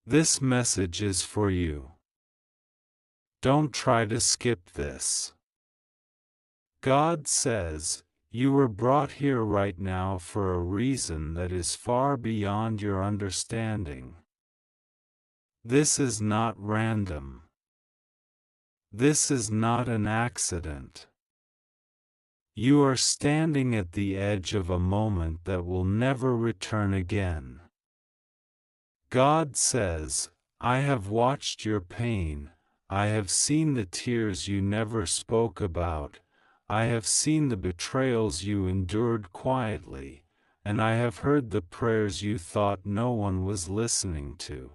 This message is for you. Don't try to skip this. God says, you were brought here right now for a reason that is far beyond your understanding. This is not random. This is not an accident. You are standing at the edge of a moment that will never return again. God says, I have watched your pain, I have seen the tears you never spoke about, I have seen the betrayals you endured quietly, and I have heard the prayers you thought no one was listening to.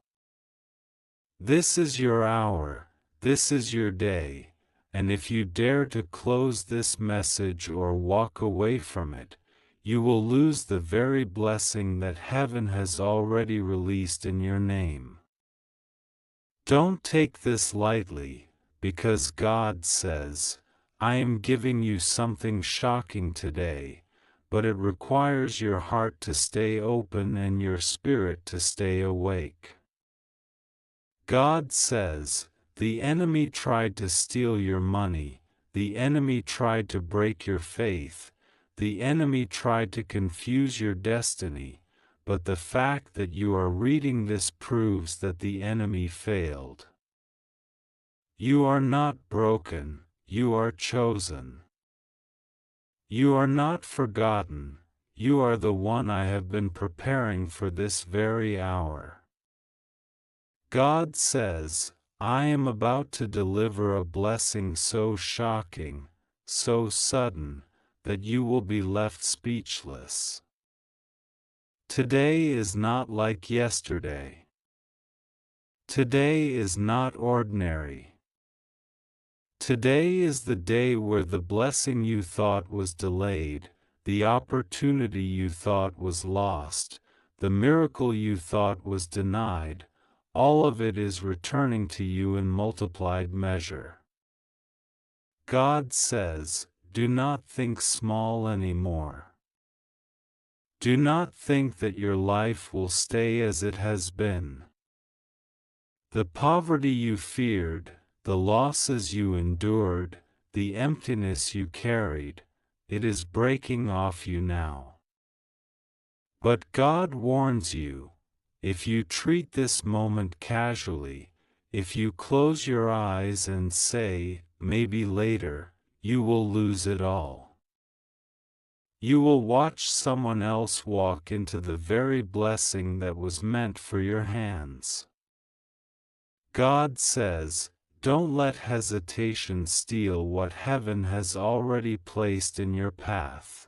This is your hour, this is your day, and if you dare to close this message or walk away from it, you will lose the very blessing that heaven has already released in your name. Don't take this lightly, because God says, I am giving you something shocking today, but it requires your heart to stay open and your spirit to stay awake. God says, the enemy tried to steal your money, the enemy tried to break your faith, the enemy tried to confuse your destiny, but the fact that you are reading this proves that the enemy failed. You are not broken, you are chosen. You are not forgotten, you are the one I have been preparing for this very hour. God says, I am about to deliver a blessing so shocking, so sudden, that you will be left speechless. Today is not like yesterday. Today is not ordinary. Today is the day where the blessing you thought was delayed, the opportunity you thought was lost, the miracle you thought was denied, all of it is returning to you in multiplied measure. God says, do not think small anymore. Do not think that your life will stay as it has been. The poverty you feared, the losses you endured, the emptiness you carried, it is breaking off you now. But God warns you, if you treat this moment casually, if you close your eyes and say, maybe later, you will lose it all. You will watch someone else walk into the very blessing that was meant for your hands. God says, don't let hesitation steal what heaven has already placed in your path.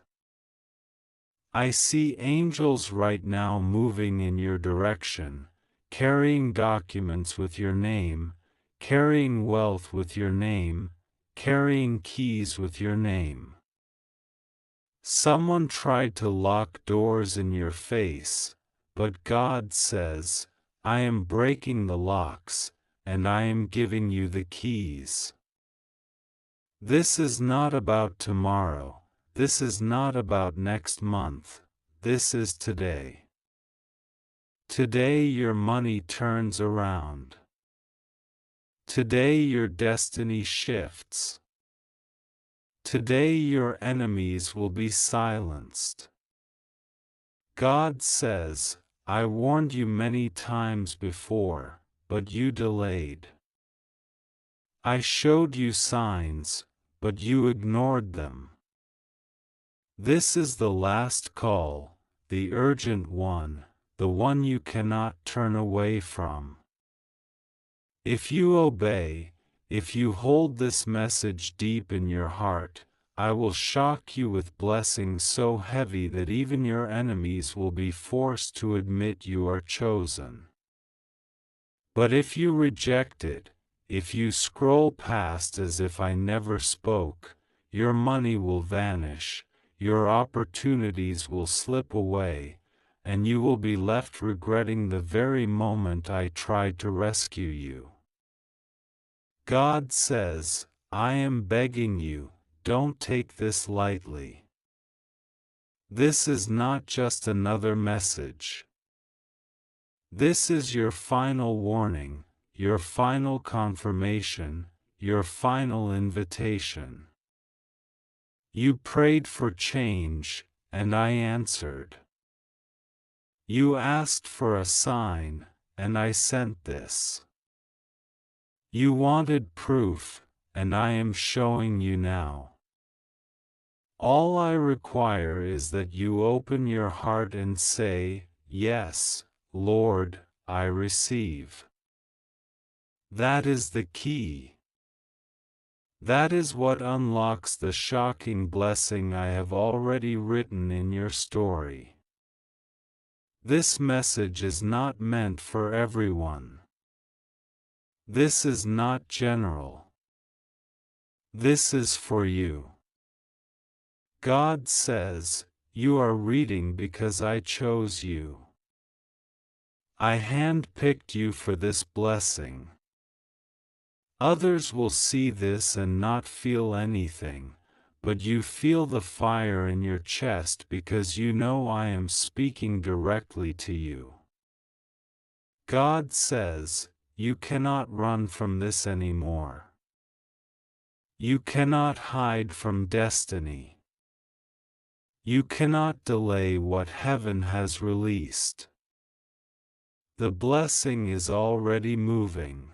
I see angels right now moving in your direction, carrying documents with your name, carrying wealth with your name, carrying keys with your name. Someone tried to lock doors in your face, but God says, I am breaking the locks, and I am giving you the keys. This is not about tomorrow. This is not about next month, this is today. Today your money turns around. Today your destiny shifts. Today your enemies will be silenced. God says, I warned you many times before, but you delayed. I showed you signs, but you ignored them. This is the last call, the urgent one, the one you cannot turn away from. If you obey, if you hold this message deep in your heart, I will shock you with blessings so heavy that even your enemies will be forced to admit you are chosen. But if you reject it, if you scroll past as if I never spoke, your money will vanish. Your opportunities will slip away, and you will be left regretting the very moment I tried to rescue you. God says, I am begging you, don't take this lightly. This is not just another message. This is your final warning, your final confirmation, your final invitation. You prayed for change, and I answered. You asked for a sign, and I sent this. You wanted proof, and I am showing you now. All I require is that you open your heart and say, "Yes, Lord, I receive." That is the key. That is what unlocks the shocking blessing I have already written in your story. This message is not meant for everyone. This is not general. This is for you. God says, "You are reading because I chose you. I handpicked you for this blessing." Others will see this and not feel anything, but you feel the fire in your chest because you know I am speaking directly to you. God says, "You cannot run from this anymore. You cannot hide from destiny. You cannot delay what heaven has released. The blessing is already moving.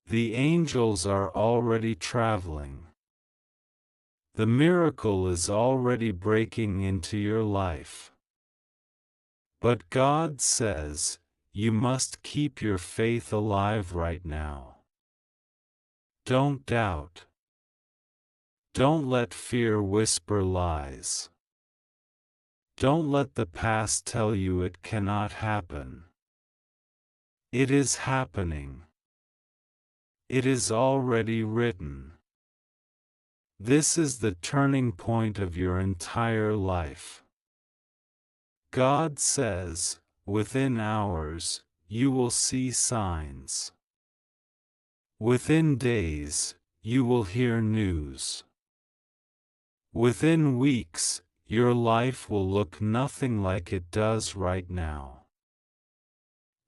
The angels are already traveling. The miracle is already breaking into your life. But God says, you must keep your faith alive right now. Don't doubt. Don't let fear whisper lies. Don't let the past tell you it cannot happen. It is happening. It is already written. This is the turning point of your entire life. God says, within hours, you will see signs. Within days, you will hear news. Within weeks, your life will look nothing like it does right now.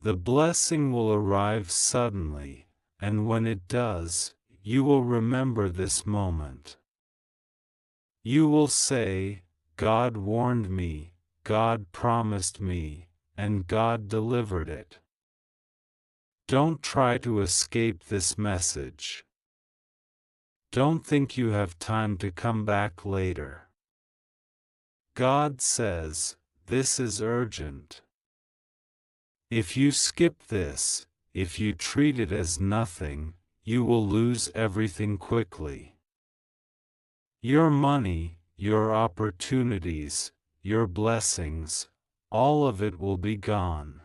The blessing will arrive suddenly, and when it does, you will remember this moment. You will say, "God warned me, God promised me, and God delivered it." Don't try to escape this message. Don't think you have time to come back later. God says, this is urgent. If you skip this, if you treat it as nothing, you will lose everything quickly. Your money, your opportunities, your blessings, all of it will be gone.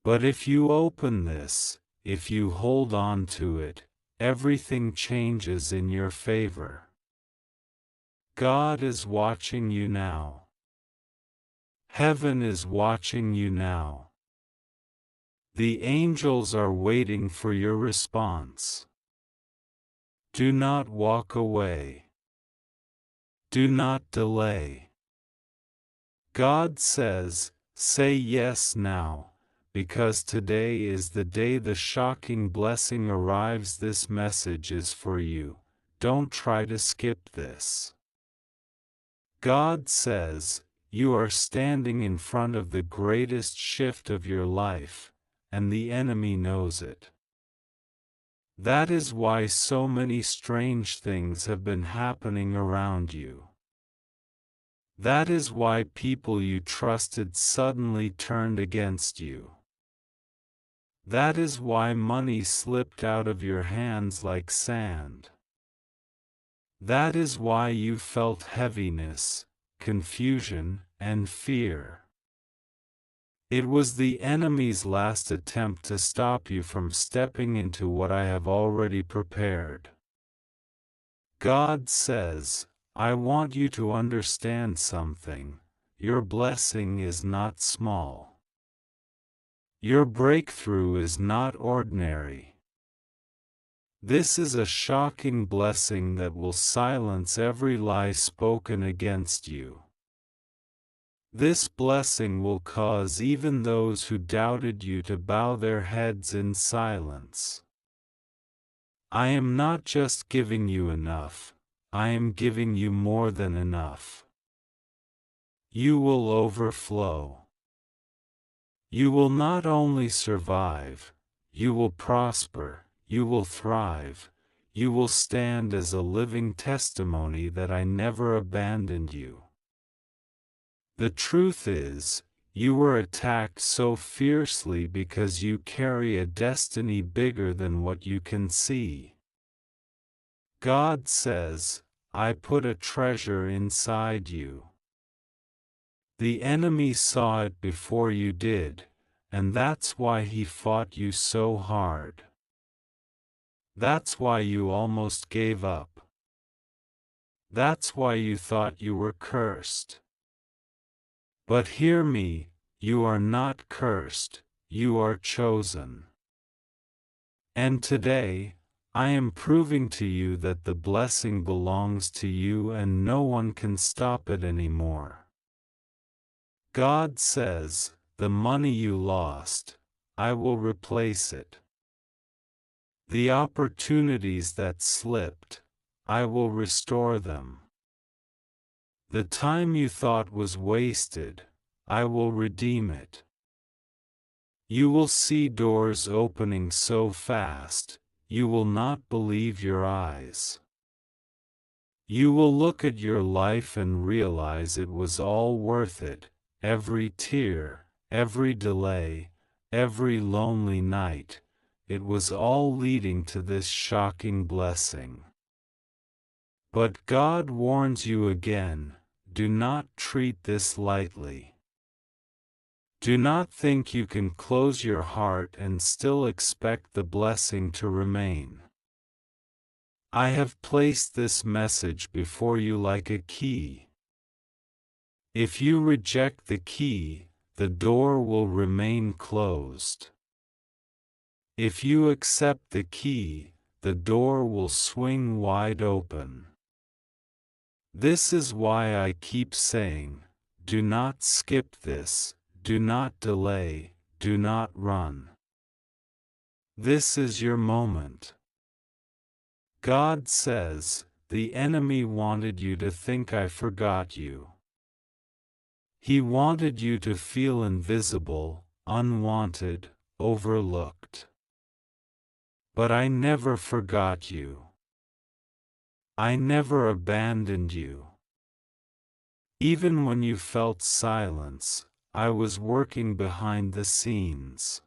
But if you open this, if you hold on to it, everything changes in your favor. God is watching you now. Heaven is watching you now. The angels are waiting for your response. Do not walk away. Do not delay. God says, say yes now, because today is the day the shocking blessing arrives. This message is for you. Don't try to skip this. God says, you are standing in front of the greatest shift of your life, and the enemy knows it. That is why so many strange things have been happening around you. That is why people you trusted suddenly turned against you. That is why money slipped out of your hands like sand. That is why you felt heaviness, confusion, and fear. It was the enemy's last attempt to stop you from stepping into what I have already prepared. God says, I want you to understand something. Your blessing is not small. Your breakthrough is not ordinary. This is a shocking blessing that will silence every lie spoken against you. This blessing will cause even those who doubted you to bow their heads in silence. I am not just giving you enough, I am giving you more than enough. You will overflow. You will not only survive, you will prosper, you will thrive, you will stand as a living testimony that I never abandoned you. The truth is, you were attacked so fiercely because you carry a destiny bigger than what you can see. God says, I put a treasure inside you. The enemy saw it before you did, and that's why he fought you so hard. That's why you almost gave up. That's why you thought you were cursed. But hear me, you are not cursed, you are chosen. And today, I am proving to you that the blessing belongs to you and no one can stop it anymore. God says, the money you lost, I will replace it. The opportunities that slipped, I will restore them. The time you thought was wasted, I will redeem it. You will see doors opening so fast, you will not believe your eyes. You will look at your life and realize it was all worth it. Every tear, every delay, every lonely night, it was all leading to this shocking blessing. But God warns you again, do not treat this lightly. Do not think you can close your heart and still expect the blessing to remain. I have placed this message before you like a key. If you reject the key, the door will remain closed. If you accept the key, the door will swing wide open. This is why I keep saying, do not skip this, do not delay, do not run. This is your moment. God says, the enemy wanted you to think I forgot you. He wanted you to feel invisible, unwanted, overlooked. But I never forgot you. I never abandoned you. Even when you felt silence, I was working behind the scenes.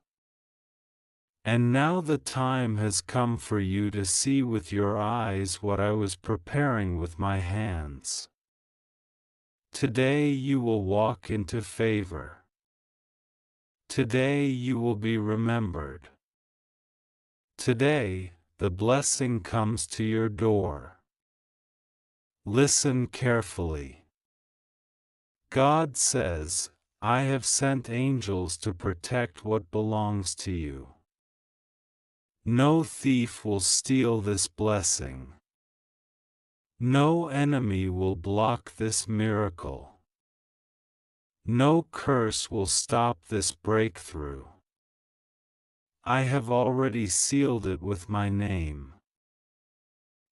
And now the time has come for you to see with your eyes what I was preparing with my hands. Today you will walk into favor. Today you will be remembered. Today, the blessing comes to your door. Listen carefully. God says, I have sent angels to protect what belongs to you. No thief will steal this blessing. No enemy will block this miracle. No curse will stop this breakthrough. I have already sealed it with my name.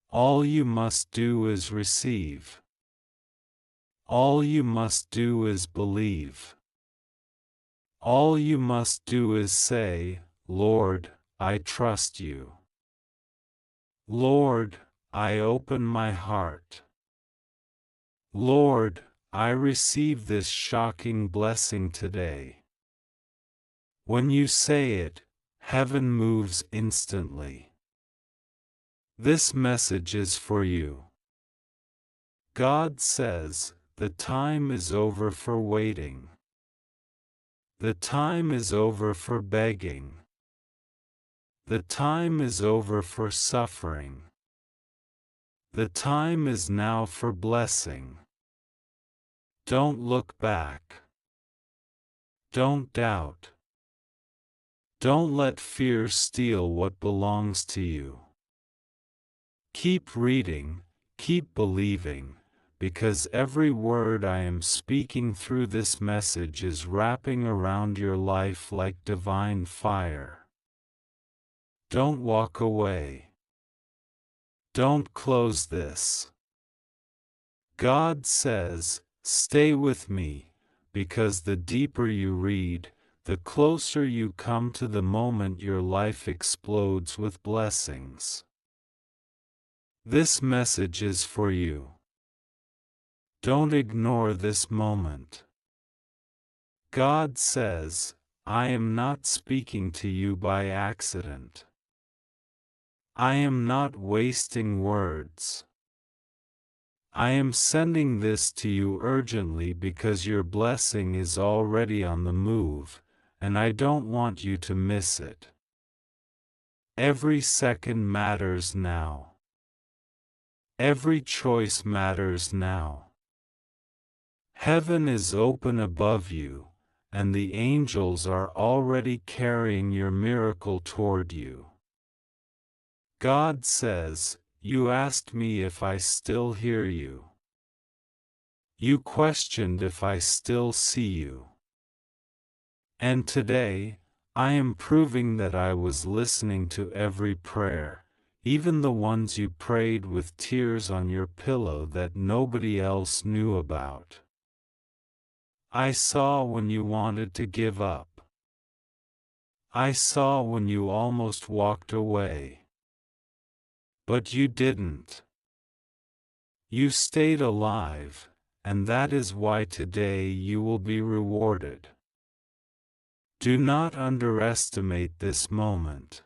All you must do is receive. All you must do is believe. All you must do is say, Lord, I trust you. Lord, I open my heart. Lord, I receive this shocking blessing today. When you say it, heaven moves instantly. This message is for you. God says, the time is over for waiting. The time is over for begging. The time is over for suffering. The time is now for blessing. Don't look back. Don't doubt. Don't let fear steal what belongs to you. Keep reading, keep believing, because every word I am speaking through this message is wrapping around your life like divine fire. Don't walk away. Don't close this. God says, stay with me, because the deeper you read, the closer you come to the moment your life explodes with blessings. This message is for you. Don't ignore this moment. God says, I am not speaking to you by accident. I am not wasting words. I am sending this to you urgently because your blessing is already on the move, and I don't want you to miss it. Every second matters now. Every choice matters now. Heaven is open above you, and the angels are already carrying your miracle toward you. God says, you asked me if I still hear you. You questioned if I still see you. And today, I am proving that I was listening to every prayer, even the ones you prayed with tears on your pillow that nobody else knew about. I saw when you wanted to give up. I saw when you almost walked away. But you didn't. You stayed alive, and that is why today you will be rewarded. Do not underestimate this moment.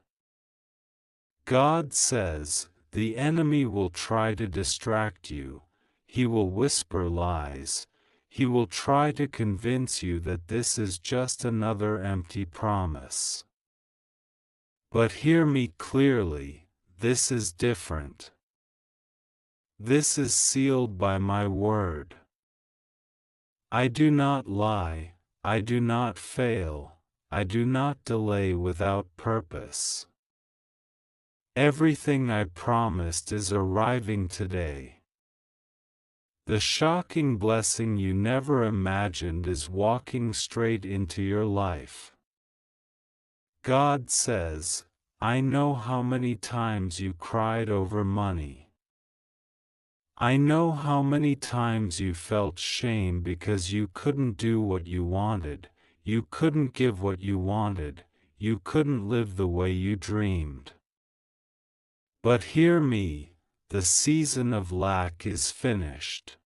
God says, the enemy will try to distract you, he will whisper lies, he will try to convince you that this is just another empty promise. But hear me clearly, this is different. This is sealed by my word. I do not lie, I do not fail, I do not delay without purpose. Everything I promised is arriving today. The shocking blessing you never imagined is walking straight into your life. God says, I know how many times you cried over money. I know how many times you felt shame because you couldn't do what you wanted, you couldn't give what you wanted, you couldn't live the way you dreamed. But hear me, the season of lack is finished.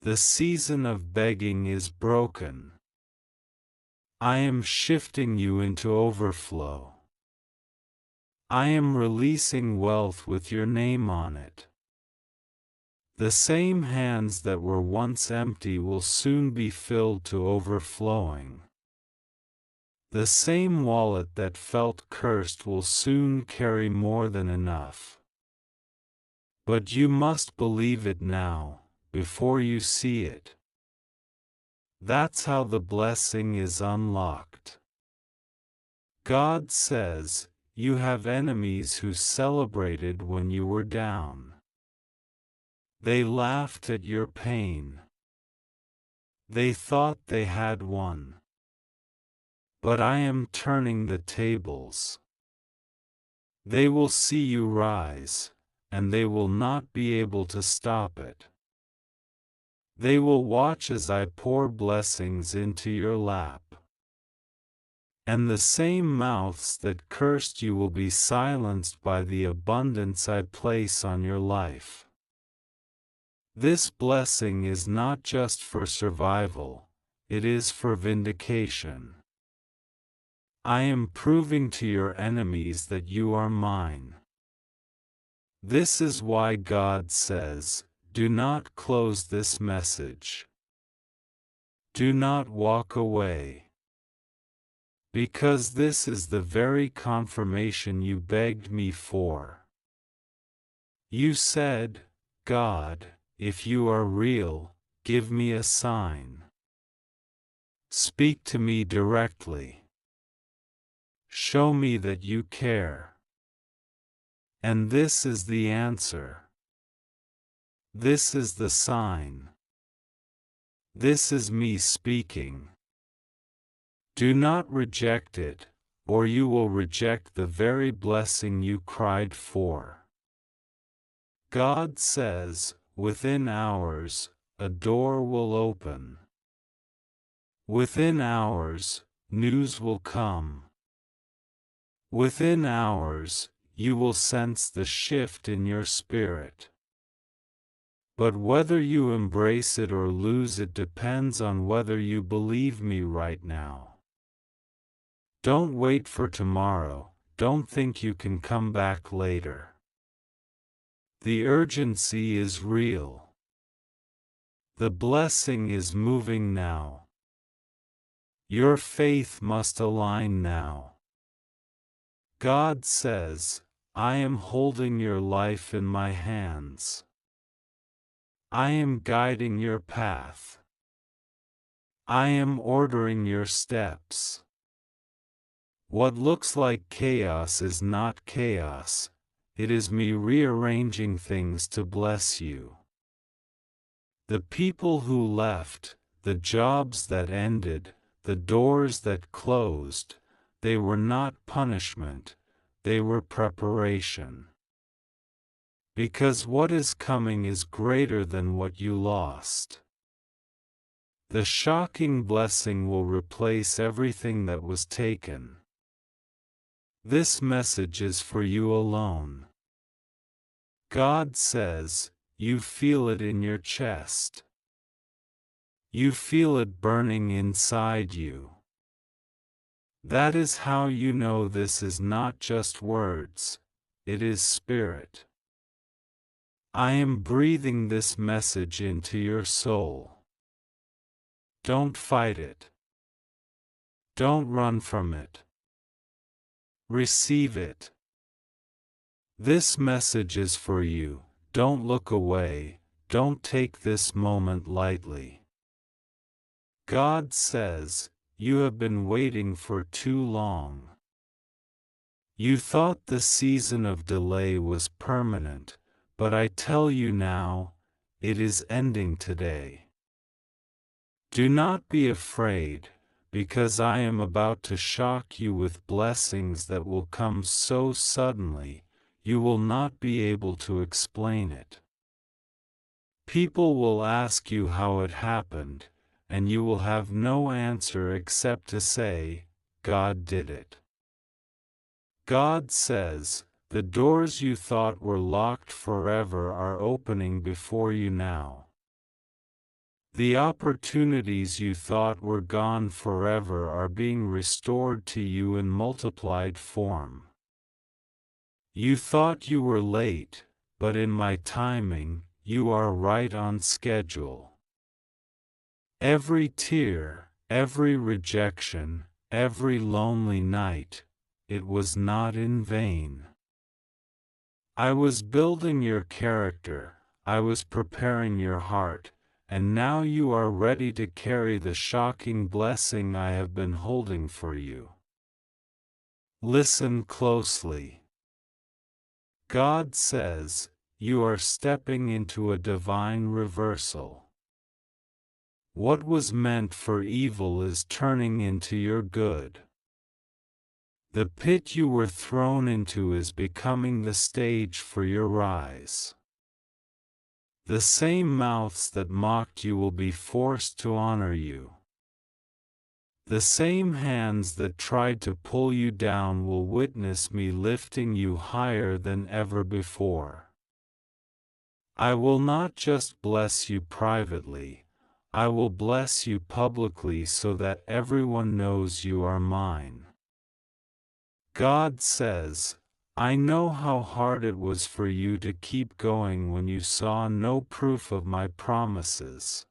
The season of begging is broken. I am shifting you into overflow. I am releasing wealth with your name on it. The same hands that were once empty will soon be filled to overflowing. The same wallet that felt cursed will soon carry more than enough. But you must believe it now, before you see it. That's how the blessing is unlocked. God says, you have enemies who celebrated when you were down. They laughed at your pain. They thought they had won. But I am turning the tables. They will see you rise, and they will not be able to stop it. They will watch as I pour blessings into your lap. And the same mouths that cursed you will be silenced by the abundance I place on your life. This blessing is not just for survival, it is for vindication. I am proving to your enemies that you are mine. This is why God says, do not close this message. Do not walk away. Because this is the very confirmation you begged me for. You said, God, if you are real, give me a sign. Speak to me directly. Show me that you care. And this is the answer. This is the sign. This is me speaking. Do not reject it, or you will reject the very blessing you cried for. God says, within hours, a door will open. Within hours, news will come. Within hours, you will sense the shift in your spirit. But whether you embrace it or lose it depends on whether you believe me right now. Don't wait for tomorrow, don't think you can come back later. The urgency is real. The blessing is moving now. Your faith must align now. God says, I am holding your life in my hands. I am guiding your path. I am ordering your steps. What looks like chaos is not chaos, it is me rearranging things to bless you. The people who left, the jobs that ended, the doors that closed, they were not punishment, they were preparation. Because what is coming is greater than what you lost. The shocking blessing will replace everything that was taken. This message is for you alone. God says, you feel it in your chest. You feel it burning inside you. That is how you know this is not just words, it is spirit. I am breathing this message into your soul. Don't fight it. Don't run from it. Receive it. This message is for you. Don't look away. Don't take this moment lightly. God says, you have been waiting for too long. You thought the season of delay was permanent, but I tell you now, it is ending today. Do not be afraid, because I am about to shock you with blessings that will come so suddenly, you will not be able to explain it. People will ask you how it happened, and you will have no answer except to say, God did it. God says, the doors you thought were locked forever are opening before you now. The opportunities you thought were gone forever are being restored to you in multiplied form. You thought you were late, but in my timing, you are right on schedule. Every tear, every rejection, every lonely night, it was not in vain. I was building your character, I was preparing your heart, and now you are ready to carry the shocking blessing I have been holding for you. Listen closely. God says, you are stepping into a divine reversal. What was meant for evil is turning into your good. The pit you were thrown into is becoming the stage for your rise. The same mouths that mocked you will be forced to honor you. The same hands that tried to pull you down will witness me lifting you higher than ever before. I will not just bless you privately, I will bless you publicly so that everyone knows you are mine. God says, I know how hard it was for you to keep going when you saw no proof of my promises.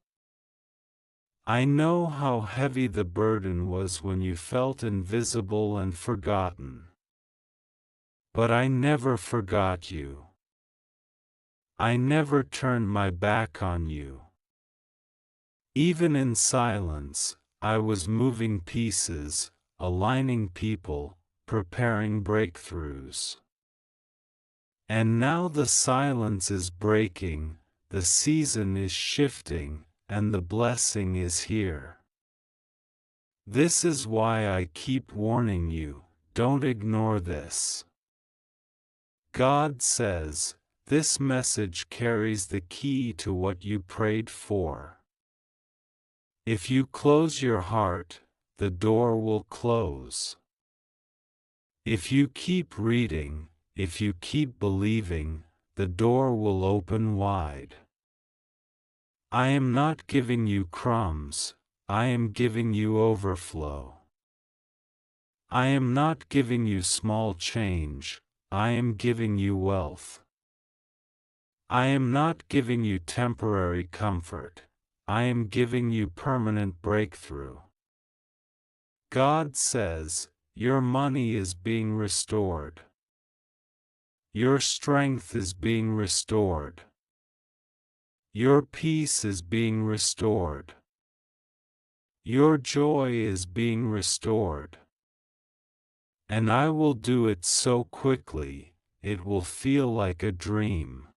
I know how heavy the burden was when you felt invisible and forgotten. But I never forgot you. I never turned my back on you. Even in silence, I was moving pieces, aligning people, preparing breakthroughs. And now the silence is breaking, the season is shifting, and the blessing is here. This is why I keep warning you, don't ignore this. God says, this message carries the key to what you prayed for. If you close your heart, the door will close. If you keep reading, if you keep believing, the door will open wide. I am not giving you crumbs, I am giving you overflow. I am not giving you small change, I am giving you wealth. I am not giving you temporary comfort, I am giving you permanent breakthrough. God says, your money is being restored. Your strength is being restored. Your peace is being restored. Your joy is being restored. And I will do it so quickly, it will feel like a dream.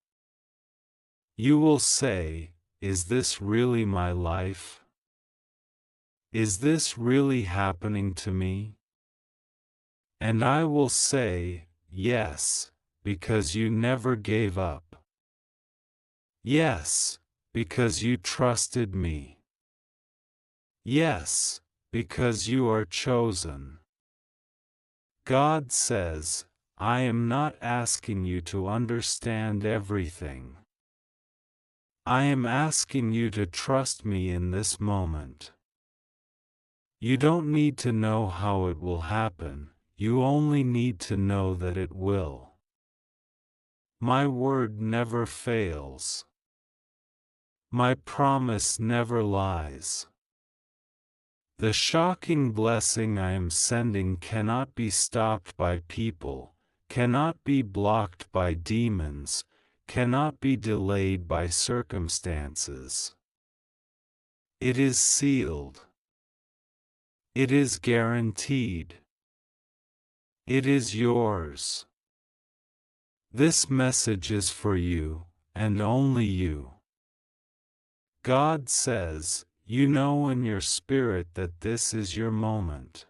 You will say, is this really my life? Is this really happening to me? And I will say, yes, because you never gave up. Yes, because you trusted me. Yes, because you are chosen. God says, I am not asking you to understand everything. I am asking you to trust me in this moment. You don't need to know how it will happen, you only need to know that it will. My word never fails. My promise never lies. The shocking blessing I am sending cannot be stopped by people, cannot be blocked by demons, cannot be delayed by circumstances. It is sealed. It is guaranteed. It is yours. This message is for you, and only you. God says, you know in your spirit that this is your moment.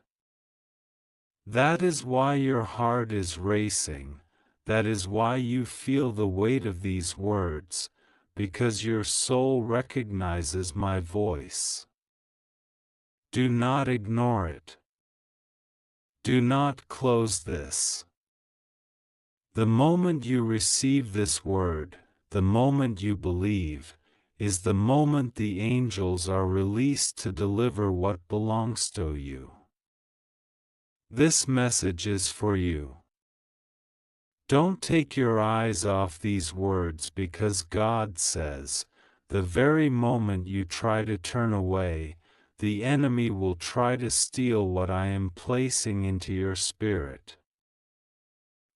That is why your heart is racing, that is why you feel the weight of these words, because your soul recognizes my voice. Do not ignore it. Do not close this. The moment you receive this word, the moment you believe, is the moment the angels are released to deliver what belongs to you. This message is for you. Don't take your eyes off these words because God says, the very moment you try to turn away, the enemy will try to steal what I am placing into your spirit.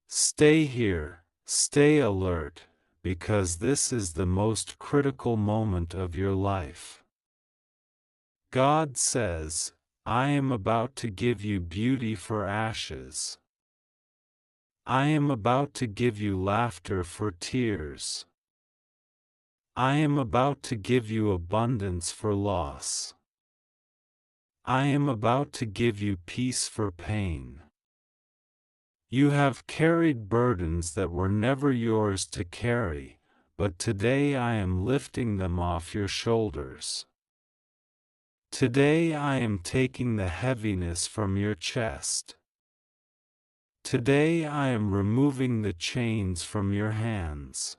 Stay here, stay alert, because this is the most critical moment of your life. God says, I am about to give you beauty for ashes. I am about to give you laughter for tears. I am about to give you abundance for loss. I am about to give you peace for pain. You have carried burdens that were never yours to carry, but today I am lifting them off your shoulders. Today I am taking the heaviness from your chest. Today I am removing the chains from your hands.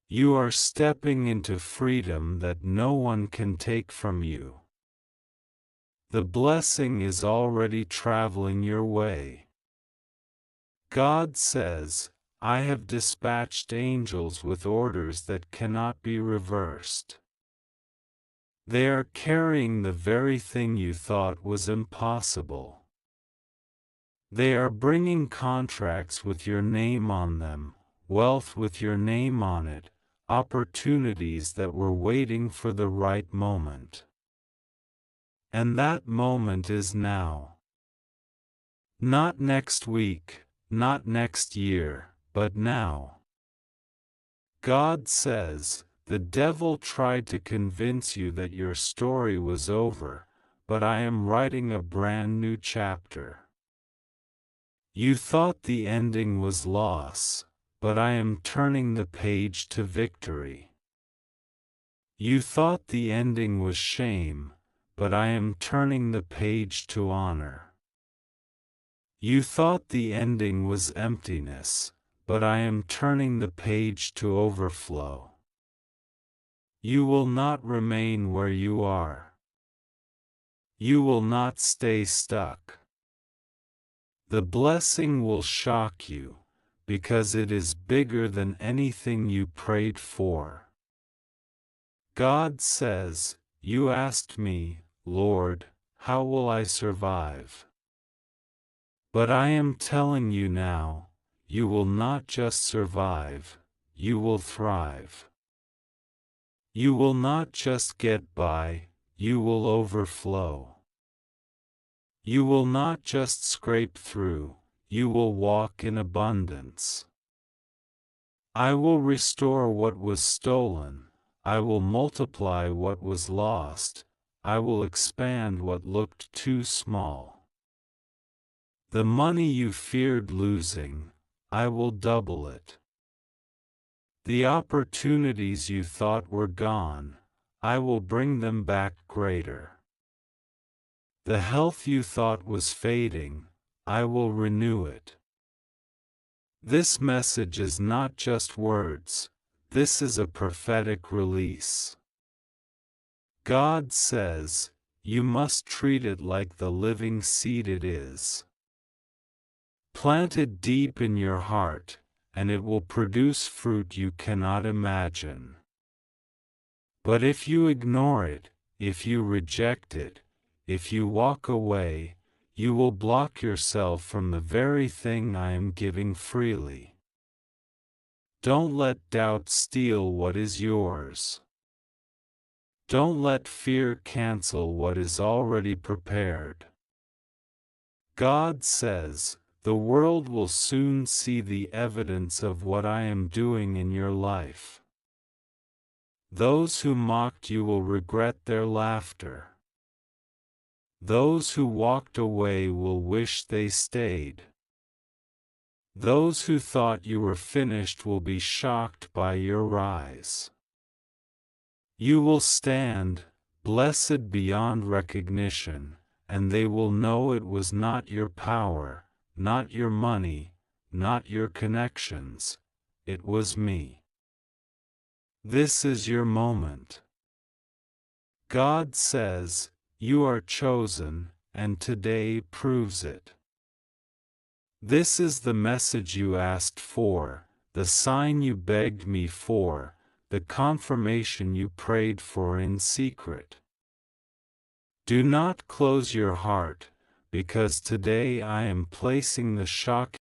You are stepping into freedom that no one can take from you. The blessing is already traveling your way. God says, I have dispatched angels with orders that cannot be reversed. They are carrying the very thing you thought was impossible. They are bringing contracts with your name on them, wealth with your name on it, opportunities that were waiting for the right moment. And that moment is now. Not next week, not next year, but now. God says, the devil tried to convince you that your story was over, but I am writing a brand new chapter. You thought the ending was loss, but I am turning the page to victory. You thought the ending was shame, but I am turning the page to honor. You thought the ending was emptiness, but I am turning the page to overflow. You will not remain where you are. You will not stay stuck. The blessing will shock you, because it is bigger than anything you prayed for. God says, you asked me, Lord, how will I survive? But I am telling you now, you will not just survive, you will thrive. You will not just get by, you will overflow. You will not just scrape through, you will walk in abundance. I will restore what was stolen, I will multiply what was lost, I will expand what looked too small. The money you feared losing, I will double it. The opportunities you thought were gone, I will bring them back greater. The health you thought was fading, I will renew it. This message is not just words, this is a prophetic release. God says, you must treat it like the living seed it is. Plant it deep in your heart, and it will produce fruit you cannot imagine. But if you ignore it, if you reject it, if you walk away, you will block yourself from the very thing I am giving freely. Don't let doubt steal what is yours. Don't let fear cancel what is already prepared. God says, the world will soon see the evidence of what I am doing in your life. Those who mocked you will regret their laughter. Those who walked away will wish they stayed. Those who thought you were finished will be shocked by your rise. You will stand, blessed beyond recognition, and they will know it was not your power, not your money, not your connections, it was me. This is your moment. God says, you are chosen, and today proves it. This is the message you asked for, the sign you begged me for, the confirmation you prayed for in secret. Do not close your heart, because today I am placing the shock